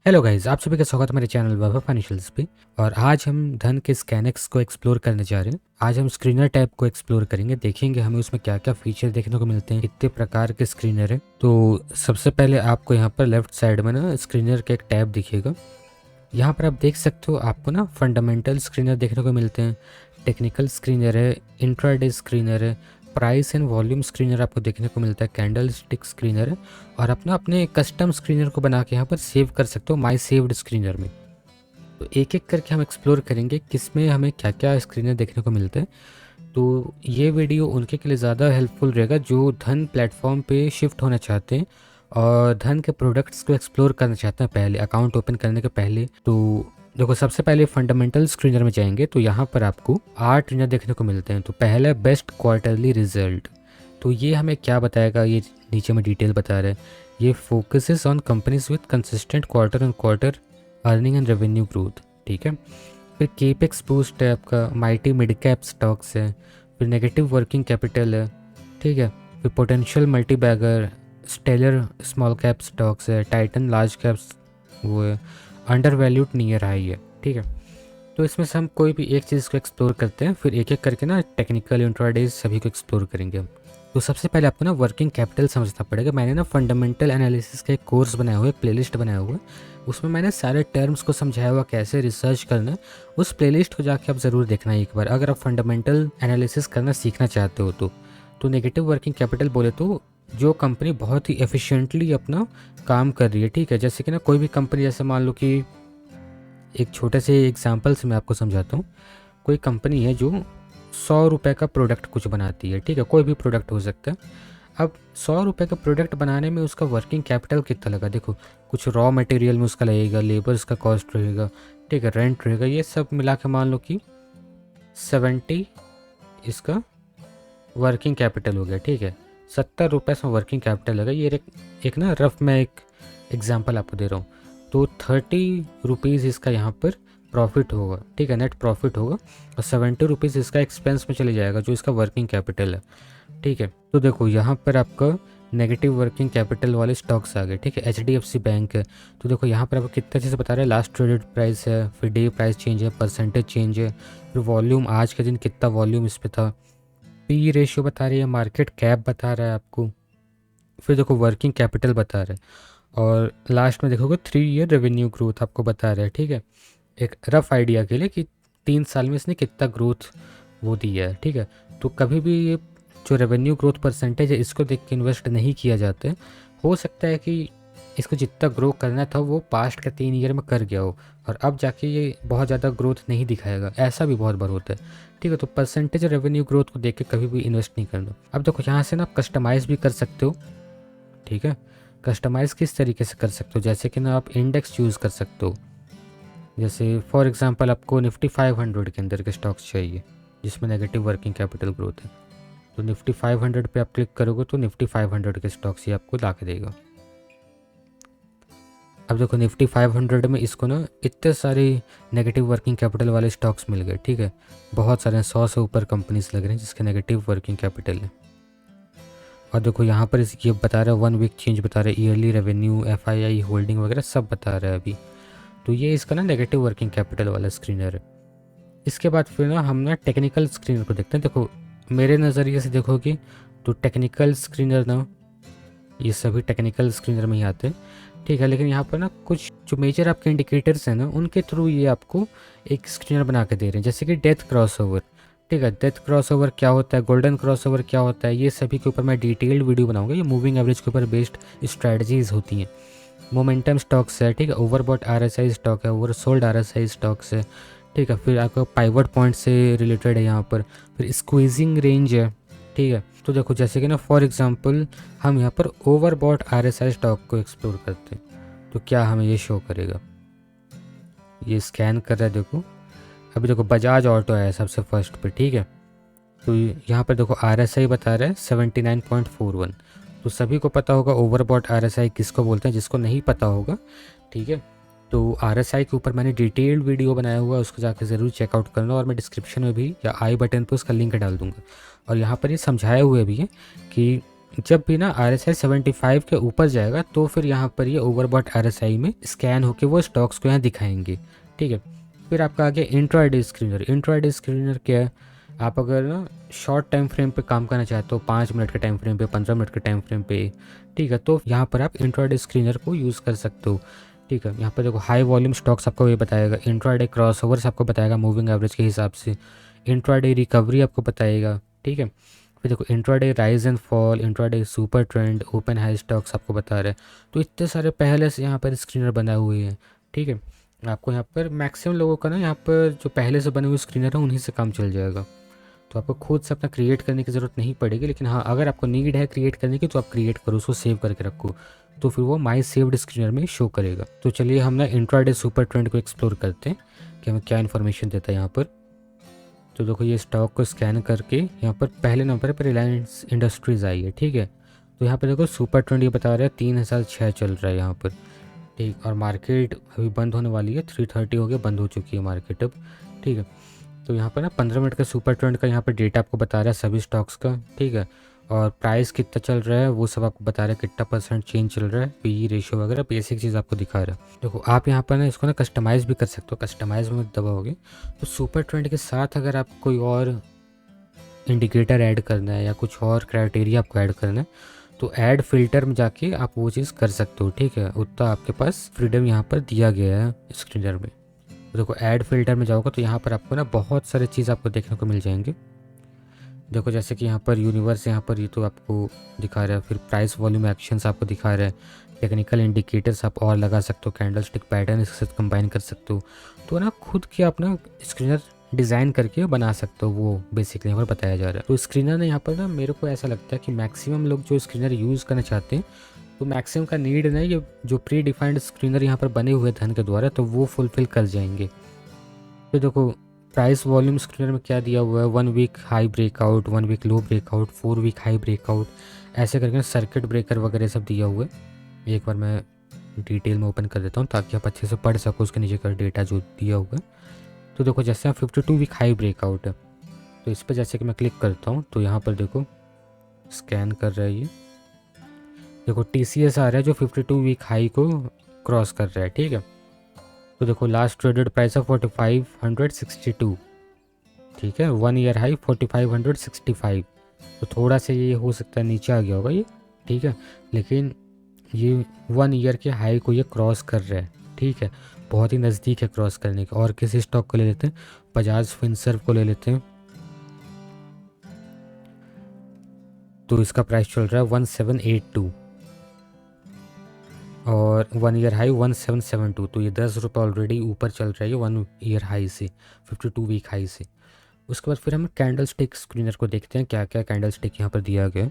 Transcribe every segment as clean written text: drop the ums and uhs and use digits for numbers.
Hello guys, आप सभी का स्वागत है मेरे चैनल वैभव फाइनेंशियल्स पे। और आज हम धन के स्कैनएक्स को एक्सप्लोर करने जा रहे हैं। आज हम स्क्रीनर टैब को एक्सप्लोर करेंगे, देखेंगे हमें उसमें क्या क्या फीचर देखने को मिलते हैं, कितने प्रकार के स्क्रीनर है। तो सबसे पहले आपको यहाँ पर लेफ्ट साइड में ना स्क्रीनर का एक टैब दिखेगा। यहाँ पर आप देख सकते हो, आपको ना फंडामेंटल स्क्रीनर देखने को मिलते हैं, टेक्निकल स्क्रीनर है, इंट्राडे स्क्रीनर है, प्राइस एंड वॉल्यूम स्क्रीनर आपको देखने को मिलता है, कैंडल स्टिक स्क्रीनर है। और अपना अपने कस्टम स्क्रीनर को बना के यहाँ पर सेव कर सकते हो माई सेव्ड स्क्रीनर में। तो एक एक करके हम एक्सप्लोर करेंगे किसमें हमें क्या क्या स्क्रीनर देखने को मिलते हैं। तो ये वीडियो उनके के लिए ज़्यादा हेल्पफुल रहेगा जो धन प्लेटफॉर्म पे शिफ्ट होना चाहते हैं और धन के प्रोडक्ट्स को एक्सप्लोर करना चाहते हैं पहले अकाउंट ओपन करने के पहले। तो देखो, सबसे पहले फंडामेंटल स्क्रीनर में जाएंगे तो यहाँ पर आपको 8 स्क्रीनर देखने को मिलते हैं। तो पहला बेस्ट क्वार्टरली रिजल्ट, तो ये हमें क्या बताएगा, ये नीचे में डिटेल बता रहे हैं। ये focuses on companies with consistent quarter on quarter earning and revenue growth. ठीक है, फिर केपेक्स बूस्ट है आपका, माइटी मिड कैप स्टॉक्स है, फिर नेगेटिव वर्किंग कैपिटल है। ठीक है, फिर potential multibagger, stellar small cap stocks है, टाइटन लार्ज कैप्स वो है, अंडर वैल्यूड नियर हाई है। ठीक है, तो इसमें से हम कोई भी एक चीज़ को एक्सप्लोर करते हैं, फिर एक एक करके ना टेक्निकल इंट्राडेज सभी को एक्सप्लोर करेंगे हम। तो सबसे पहले आपको ना वर्किंग कैपिटल समझना पड़ेगा। मैंने ना फंडामेंटल एनालिसिस का एक कोर्स बनाया हुआ है, एक प्लेलिस्ट बनाया हुआ है, उसमें मैंने सारे टर्म्स को समझाया हुआ कैसे रिसर्च करना है। उस प्लेलिस्ट को जाके आप ज़रूर देखना एक बार, अगर आप फंडामेंटल एनालिसिस करना सीखना चाहते हो तो नेगेटिव वर्किंग कैपिटल बोले तो जो कंपनी बहुत ही एफिशिएंटली अपना काम कर रही है। ठीक है, जैसे कि ना कोई भी कंपनी, जैसे मान लो कि एक छोटे से एग्जाम्पल से मैं आपको समझाता हूँ। कोई कंपनी है जो 100 रुपये का प्रोडक्ट कुछ बनाती है। ठीक है, कोई भी प्रोडक्ट हो सकता है। अब 100 रुपये का प्रोडक्ट बनाने में उसका वर्किंग कैपिटल कितना लगा, देखो कुछ रॉ मटेरियल में उसका लगेगा, लेबर्स का कॉस्ट रहेगा, ठीक है, रेंट रहेगा, ये सब मिला के मान लो कि 70 इसका वर्किंग कैपिटल हो गया। ठीक है, 70 रुपये से वर्किंग कैपिटल लगा। ये एक ना रफ मैं एक एग्जांपल आपको दे रहा हूँ। तो 30 रुपीज़ इसका यहाँ पर प्रॉफिट होगा। ठीक है, नेट प्रॉफिट होगा, और 70 रुपीज़ इसका एक्सपेंस में चले जाएगा जो इसका वर्किंग कैपिटल है। ठीक है, तो देखो यहाँ पर आपका नेगेटिव वर्किंग कैपिटल वाले स्टॉक्स आ गए। ठीक है, HDFC बैंक है। तो देखो यहाँ पर आपको कितना चीज़ बता रहा है, लास्ट ट्रेडेड प्राइस है, फिर डे प्राइस चेंज है, परसेंटेज चेंज है, फिर वॉल्यूम आज के दिन कितना वॉल्यूम इस पर था, पी रेशियो बता रही है, मार्केट कैप बता रहा है आपको, फिर देखो वर्किंग कैपिटल बता रहा है, और लास्ट में देखोगे 3 ईयर रेवेन्यू ग्रोथ आपको बता रहा है। ठीक है, एक रफ आइडिया के लिए कि 3 साल में इसने कितना ग्रोथ वो दिया है। ठीक है, तो कभी भी ये जो रेवेन्यू ग्रोथ परसेंटेज है इसको देख के इन्वेस्ट नहीं किया जाता है। हो सकता है कि इसको जितना ग्रो करना था वो पास्ट के 3 ईयर में कर गया हो, और अब जाके ये बहुत ज़्यादा ग्रोथ नहीं दिखाएगा, ऐसा भी बहुत बार होता है। ठीक है, तो परसेंटेज रेवेन्यू ग्रोथ को देख के कभी भी इन्वेस्ट नहीं करना। अब देखो यहाँ से ना आप कस्टमाइज़ भी कर सकते हो। ठीक है, कस्टमाइज़ किस तरीके से कर सकते हो, जैसे कि ना आप इंडेक्स चूज़ कर सकते हो। जैसे फॉर एग्जांपल आपको निफ्टी 500 के अंदर के स्टॉक्स चाहिए जिसमें नेगेटिव वर्किंग कैपिटल ग्रोथ है, तो निफ्टी 500 पे आप क्लिक करोगे तो निफ्टी 500 के स्टॉक्स ही आपको ला के देगा। अब देखो निफ्टी 500 में इसको ना इतने सारे नेगेटिव वर्किंग कैपिटल वाले स्टॉक्स मिल गए। ठीक है, बहुत सारे 100 से ऊपर कंपनीज लग रहे हैं जिसके नेगेटिव वर्किंग कैपिटल है। और देखो यहाँ पर ये बता रहा है 1 वीक चेंज बता रहा है, ईयरली रेवेन्यू, FII होल्डिंग वगैरह सब बता रहा है अभी। तो ये इसका ना नेगेटिव वर्किंग कैपिटल वाला स्क्रीनर है। इसके बाद फिर ना हम ना टेक्निकल स्क्रीनर को देखते हैं। देखो मेरे नज़रिए से देखोगे तो टेक्निकल स्क्रीनर ना, ये सभी टेक्निकल स्क्रीनर में ही आते हैं। ठीक है, लेकिन यहाँ पर ना कुछ जो मेजर आपके इंडिकेटर्स हैं ना उनके थ्रू ये आपको एक स्क्रीनर बना के दे रहे हैं, जैसे कि डेथ क्रॉसओवर। ठीक है, डेथ क्रॉसओवर क्या होता है, गोल्डन क्रॉसओवर क्या होता है, ये सभी के ऊपर मैं डिटेल्ड वीडियो बनाऊंगा। ये मूविंग एवरेज के ऊपर बेस्ड स्ट्रैटेजीज होती हैं। मोमेंटम स्टॉक्स है, ठीक है, ओवरबॉट RSI स्टॉक है, ओवरसोल्ड RSI स्टॉक्स है। ठीक है, फिर आपका पाइवट पॉइंट से रिलेटेड है यहाँ पर, फिर स्क्वीजिंग रेंज है। ठीक है, तो देखो जैसे कि ना फॉर एग्जांपल हम यहाँ पर ओवरबॉट RSI स्टॉक को एक्सप्लोर करते हैं तो क्या हमें ये शो करेगा, ये स्कैन कर रहा है। देखो अभी देखो बजाज ऑटो है सबसे फर्स्ट पे। ठीक है, तो यहाँ पर देखो RSI बता रहा है 79.41। तो सभी को पता होगा ओवरबॉट RSI किसको बोलते हैं, जिसको नहीं पता होगा। ठीक है, तो RSI के ऊपर मैंने डिटेल्ड वीडियो बनाया हुआ है, उसको जाकर ज़रूर चेकआउट करना, और मैं डिस्क्रिप्शन में भी या आई बटन पर उसका लिंक डाल दूँगा। और यहाँ पर ये समझाए हुए भी है कि जब भी ना RSI 75 के ऊपर जाएगा तो फिर यहाँ पर ये ओवरबॉट RSI में स्कैन होकर वो स्टॉक्स को यहाँ दिखाएंगे, ठीक है। फिर आपका आ गया इंट्राडे स्क्रीनर। इंट्राडे स्क्रीनर क्या है, आप अगर ना शॉर्ट टाइम फ्रेम पे काम करना चाहते हो, 5 मिनट के टाइम फ्रेम पे, 15 मिनट के टाइम फ्रेम पे, ठीक है, तो यहाँ पर आप इंट्राडे स्क्रीनर को यूज़ कर सकते हो, ठीक है। यहाँ पर देखो हाई वॉल्यूम स्टॉक्स आपको ये बताएगा, इंट्राडे क्रॉसओवर्स आपको बताएगा मूविंग एवरेज के हिसाब से, इंट्राडे रिकवरी आपको बताएगा, ठीक है। फिर देखो intraday rise and fall, intraday super trend, open high stocks आपको बता रहे हैं। तो इतने सारे पहले से यहाँ पर स्क्रीनर बना हुए हैं, ठीक है। आपको यहाँ पर मैक्सिमम लोगों का ना यहाँ पर जो पहले से बने हुए स्क्रीनर है उन्हीं से काम चल जाएगा। तो आपको खुद से अपना क्रिएट करने की ज़रूरत नहीं पड़ेगी, लेकिन हाँ अगर आपको नीड है क्रिएट करने की तो आप क्रिएट करो, उसको सेव करके रखो, तो फिर वो माई सेव्ड स्क्रीनर में शो करेगा। तो चलिए हम ना इंट्राडे सुपर ट्रेंड को एक्सप्लोर करते हैं कि हमें क्या इन्फॉर्मेशन देता है यहाँ पर। तो देखो ये स्टॉक को स्कैन करके यहाँ पर पहले नंबर पर रिलायंस इंडस्ट्रीज़ आई है, ठीक है। तो यहाँ पर देखो सुपर ट्रेंड ये बता रहा है 3006 चल रहा है यहाँ पर, ठीक। और मार्केट अभी बंद होने वाली है, 3:30 हो गया, बंद हो चुकी है मार्केट अब, ठीक है। तो यहाँ पर ना 15 मिनट का सुपर ट्रेंड का यहाँ पर डेटा आपको बता रहा है सभी स्टॉक्स का, ठीक है। और प्राइस कितना चल रहा है वो सब आपको बता रहा है, कितना % चेंज चल रहा है, पी रेशियो वगैरह बेसिक चीज़ आपको दिखा रहा है। देखो आप यहाँ पर ना इसको ना कस्टमाइज़ भी कर सकते हो, कस्टमाइज़ में दबाओगे तो सुपर ट्रेंड के साथ अगर आप कोई और इंडिकेटर ऐड करना है या कुछ और क्राइटेरिया आपको ऐड करना है तो ऐड फिल्टर में जाके आप वो चीज़ कर सकते हो, ठीक है। उतना आपके पास फ्रीडम यहाँ पर दिया गया है स्क्रीनर में। तो देखो ऐड फिल्टर में जाओगे तो यहाँ पर आपको ना बहुत सारे चीज़ आपको देखने को मिल जाएंगे। देखो जैसे कि यहाँ पर यूनिवर्स यहाँ पर ये तो आपको दिखा रहा है, फिर प्राइस वॉल्यूम एक्शंस आपको दिखा रहा है, टेक्निकल इंडिकेटर्स आप और लगा सकते हो, कैंडल स्टिक पैटर्न इसके साथ कंबाइन कर सकते हो। तो ना खुद की आप ना स्क्रीनर डिज़ाइन करके बना सकते हो, वो बेसिकली यहाँ पर बताया जा रहा है। तो स्क्रीनर ने यहाँ पर ना मेरे को ऐसा लगता है कि मैक्सिमम लोग जो स्क्रीनर यूज़ करना चाहते हैं तो मैक्सिमम का नीड नहीं, ये जो प्री डिफाइंड स्क्रीनर यहाँ पर बने हुए धन के द्वारा तो वो फुलफिल कर जाएंगे। तो देखो प्राइस वॉल्यूम स्क्रीनर में क्या दिया हुआ है, 1 week high breakout, 1 week low breakout, 4 week high breakout, ऐसे करके सर्किट ब्रेकर वगैरह सब दिया हुआ है। एक बार मैं डिटेल में ओपन कर देता हूँ ताकि आप अच्छे से पढ़ सको उसके नीचे का डेटा जो दिया हुआ है। तो देखो जैसे 52 वीक हाई ब्रेकआउट है, तो इस पर जैसे कि मैं क्लिक करता हूँ तो यहाँ पर देखो स्कैन कर रहा है ये, देखो TCS आ रहा है जो 52 वीक हाई को क्रॉस कर रहा है, ठीक है। तो देखो लास्ट ट्रेडेड प्राइस है 4562, ठीक है। 1 ईयर हाई 4565, तो थोड़ा सा ये हो सकता है नीचे आ गया होगा ये, ठीक है, लेकिन ये 1 ईयर के हाई को ये क्रॉस कर रहा है, ठीक है, बहुत ही नज़दीक है क्रॉस करने के। और किसी स्टॉक को ले लेते हैं, बजाज फिनसर्व को ले लेते हैं, तो इसका प्राइस चल रहा है 1782 और 1 ईयर हाई 1772, तो ये 10 रुपये ऑलरेडी ऊपर चल रहा है ये 1 ईयर हाई से, 52 वीक हाई से। उसके बाद फिर हम कैंडल स्टिक स्क्रीनर को देखते हैं क्या क्या कैंडल स्टिक यहाँ पर दिया गया।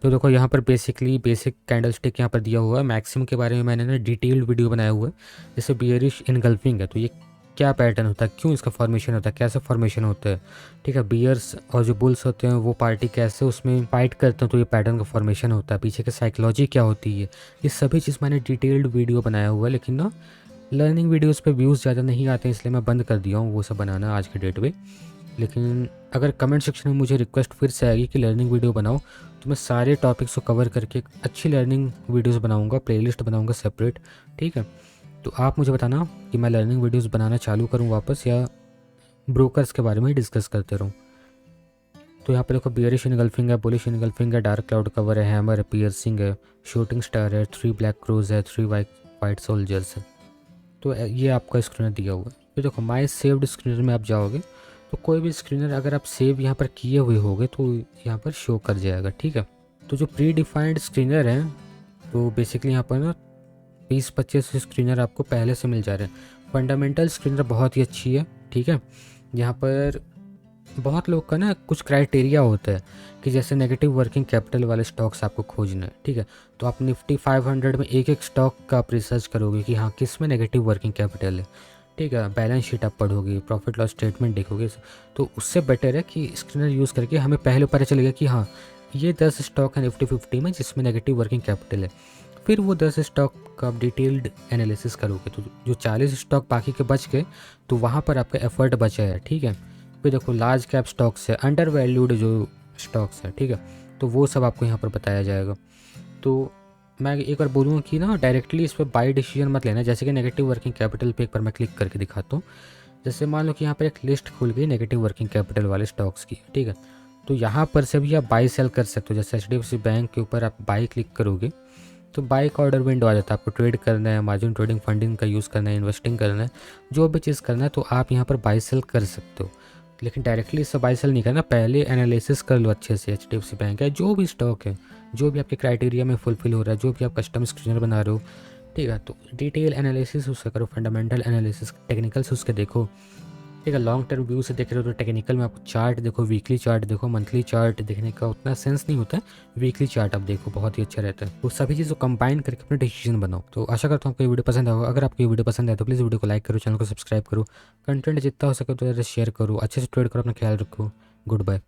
तो देखो यहाँ पर बेसिकली बेसिक कैंडल स्टिक यहाँ पर दिया हुआ है। मैक्सिमम के बारे में मैंने ना डिटेल्ड वीडियो बनाया हुआ है, जैसे बियरिश इनगल्फिंग है तो ये क्या पैटर्न होता है, क्यों इसका फॉर्मेशन होता है, कैसे फॉर्मेशन होता है, ठीक है। बियर्स और जो बुल्स होते हैं वो पार्टी कैसे उसमें फाइट करते हैं तो ये पैटर्न का फॉर्मेशन होता है, पीछे की साइकोलॉजी क्या होती है, ये सभी चीज़ मैंने डिटेल्ड वीडियो बनाया हुआ है। लेकिन ना लर्निंग वीडियोज़ पर व्यूज़ ज़्यादा नहीं आते हैं इसलिए मैं बंद कर दिया हूँ वो सब बनाना आज के डेट पर। लेकिन अगर कमेंट सेक्शन में मुझे रिक्वेस्ट फिर से आएगी कि लर्निंग वीडियो बनाओ तो मैं सारे टॉपिक्स को कवर करके एक अच्छी लर्निंग वीडियोस बनाऊंगा, प्लेलिस्ट बनाऊंगा सेपरेट, ठीक है। तो आप मुझे बताना कि मैं लर्निंग वीडियोस बनाना चालू करूं वापस या ब्रोकर्स के बारे में ही डिस्कस करते रहूं। तो यहाँ पे देखो बियरिश इनगल्फिंग है, बुलिश इनगल्फिंग है, डार्क क्लाउड कवर है, हैमर है, पियर्सिंग है, शूटिंग स्टार है, 3 ब्लैक क्रोज है, 3 वाइट सोल्जर्स है। तो ये आपका स्क्रीनर दिया हुआ है। तो देखो माई सेव्ड स्क्रीनर में आप जाओगे तो कोई भी स्क्रीनर अगर आप सेव यहाँ पर किए हुए होगे तो यहाँ पर शो कर जाएगा, ठीक है। तो जो प्री डिफाइंड स्क्रीनर हैं तो बेसिकली यहाँ पर ना 20-25 स्क्रीनर आपको पहले से मिल जा रहे हैं। फंडामेंटल स्क्रीनर बहुत ही अच्छी है, ठीक है। यहाँ पर बहुत लोग का ना कुछ क्राइटेरिया होता है कि जैसे नेगेटिव वर्किंग कैपिटल वाले स्टॉक्स आपको खोजना है, ठीक है। तो आप निफ्टी 500 में एक एक स्टॉक का आप रिसर्च करोगे कि हाँ किस में नेगेटिव वर्किंग कैपिटल है, ठीक है। बैलेंस शीट आप पढ़ोगे, प्रॉफिट लॉस स्टेटमेंट देखोगे, तो उससे बेटर है कि स्क्रीनर यूज़ करके हमें पहले पता चलेगा कि हाँ ये 10 स्टॉक है निफ्टी 50 में जिसमें नेगेटिव वर्किंग कैपिटल है। फिर वो 10 स्टॉक का आप डिटेल्ड एनालिसिस करोगे तो जो 40 स्टॉक बाकी के बच गए तो वहाँ पर आपका एफर्ट बचा है, ठीक है। फिर देखो लार्ज कैप स्टॉक्स है, अंडर वैल्यूड जो स्टॉक्स है, ठीक है, तो वो सब आपको यहाँ पर बताया जाएगा। तो मैं एक बार बोलूँगा कि ना डायरेक्टली इस पर बाय डिसीजन मत लेना। जैसे कि नेगेटिव वर्किंग कैपिटल पे एक बार मैं क्लिक करके दिखाता हूँ। जैसे मान लो कि यहाँ पर एक लिस्ट खुल गई नेगेटिव वर्किंग कैपिटल वाले स्टॉक्स की, ठीक है। तो यहाँ पर से भी आप बाई सेल कर सकते हो। जैसे HDFC बैंक के ऊपर आप बाई क्लिक करोगे तो बाई का ऑर्डर विंडो आ जाता है। आपको ट्रेड करना है, मार्जिन ट्रेडिंग फंडिंग का यूज़ करना है, इन्वेस्टिंग करना है, जो भी चीज़ करना है तो आप यहाँ पर बाई सेल कर सकते हो। लेकिन डायरेक्टली इससे बाई सेल नहीं करना, पहले एनालिसिस कर लो अच्छे से। HDFC बैंक है, जो भी स्टॉक है, जो भी आपके क्राइटेरिया में फुलफिल हो रहा है, जो भी आप कस्टम स्क्रीनर बना रहे हो, ठीक है, तो डिटेल एनालिसिस उसका करो, फंडामेंटल एनालिसिस, टेक्निकल्स उसके देखो, ठीक है। लॉन्ग टर्म व्यू से देख रहे हो तो टेक्निकल में आपको चार्ट देखो, वीकली चार्ट देखो, मंथली चार्ट देखने का उतना सेंस नहीं होता है, वीकली चार्ट आप देखो, बहुत ही अच्छा रहता है। तो सभी चीज़ों को कंबाइन करके अपना डिसीजन बनाओ। तो आशा करता हूँ आपको ये वीडियो पसंद आएगा। अगर आपको ये वीडियो पसंद आए तो प्लीज़ वीडियो को लाइक करो, चैनल को सब्सक्राइब करो, कंटेंट जितना हो सके तो शेयर करो, अच्छे से ट्रेड करो, अपना ख्याल रखो। Good bye.